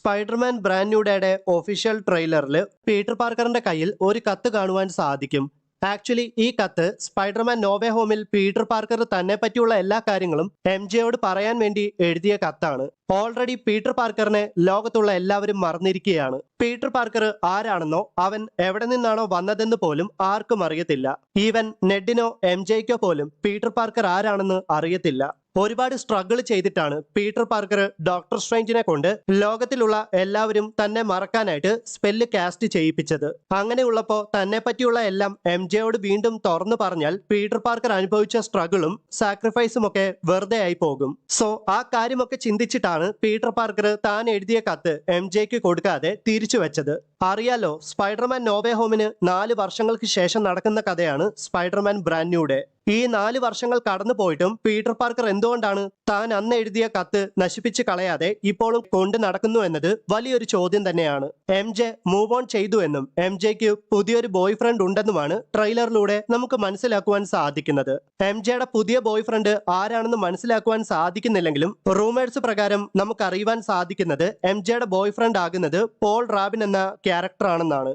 Spiderman brand new ഡേയുടെ official ട്രെയിലറിൽ Peter പാർക്കറിന്റെ കയ്യിൽ ഒരു കത്ത് കാണുവാൻ സാധിക്കും. ആക്ച്വലി ഈ കത്ത് സ്പൈഡർമാൻ നോവേ ഹോമിൽ പീറ്റർ പാർക്കർ തന്നെ പറ്റിയുള്ള എല്ലാ കാര്യങ്ങളും MJയോട് പറയാൻ വേണ്ടി എഴുതിയ കത്താണ്. ഓൾറെഡി പീറ്റർ പാർക്കറിനെ ലോകത്തുള്ള എല്ലാവരും മറന്നിരിക്കുകയാണ്. പീറ്റർ പാർക്കർ ആരാണെന്നോ അവൻ എവിടെ നിന്നാണോ വന്നതെന്ന് പോലും ആർക്കും അറിയത്തില്ല. ഈവൻ നെഡിനോ MJയ്ക്കോ പോലും പീറ്റർ പാർക്കർ ആരാണെന്ന് അറിയത്തില്ല. ഒരുപാട് സ്ട്രഗിൾ ചെയ്തിട്ടാണ് പീറ്റർ പാർക്കർ ഡോക്ടർ സ്ട്രേഞ്ചിനെ കൊണ്ട് ലോകത്തിലുള്ള എല്ലാവരും തന്നെ മറക്കാനായിട്ട് സ്പെല്ല് കാസ്റ്റ് ചെയ്യിപ്പിച്ചത്. അങ്ങനെയുള്ളപ്പോ തന്നെ പറ്റിയുള്ള എല്ലാം MJയോട് വീണ്ടും തുറന്നു പറഞ്ഞാൽ പീറ്റർ പാർക്കർ അനുഭവിച്ച സ്ട്രഗിളും സാക്രിഫൈസും ഒക്കെ വെറുതെ ആയി പോകും. സോ ആ കാര്യമൊക്കെ ചിന്തിച്ചിട്ടാണ് പീറ്റർ പാർക്കർ താൻ എഴുതിയ കത്ത് MJയ്ക്ക് കൊടുക്കാതെ തിരിച്ചു വെച്ചത്. അറിയാലോ, സ്പൈഡർമാൻ നോവേ ഹോമിന് 4 വർഷങ്ങൾക്ക് ശേഷം നടക്കുന്ന കഥയാണ് സ്പൈഡർമാൻ ബ്രാൻഡ് ന്യൂ ഡേ. ഈ 4 വർഷങ്ങൾ കടന്നു പോയിട്ടും പീറ്റർ പാർക്കർ എന്തുകൊണ്ടാണ് താൻ അന്ന് എഴുതിയ കത്ത് നശിപ്പിച്ച് കളയാതെ ഇപ്പോഴും കൊണ്ട് നടക്കുന്നു എന്നത് വലിയൊരു ചോദ്യം തന്നെയാണ്. MJ മൂവ് ഓൺ ചെയ്തു എന്നും MJയ്ക്ക് പുതിയൊരു ബോയ് ഫ്രണ്ട് ഉണ്ടെന്നുമാണ് ട്രെയിലറിലൂടെ നമുക്ക് മനസ്സിലാക്കുവാൻ സാധിക്കുന്നത്. MJയുടെ പുതിയ ബോയ് ഫ്രണ്ട് ആരാണെന്ന് മനസ്സിലാക്കുവാൻ സാധിക്കുന്നില്ലെങ്കിലും റൂമേഴ്സ് പ്രകാരം നമുക്ക് അറിയുവാൻ സാധിക്കുന്നത് MJയുടെ ബോയ് ഫ്രണ്ട് ആകുന്നത് പോൾ റാബിൻ എന്ന ക്യാരക്ടർ ആണെന്നാണ്.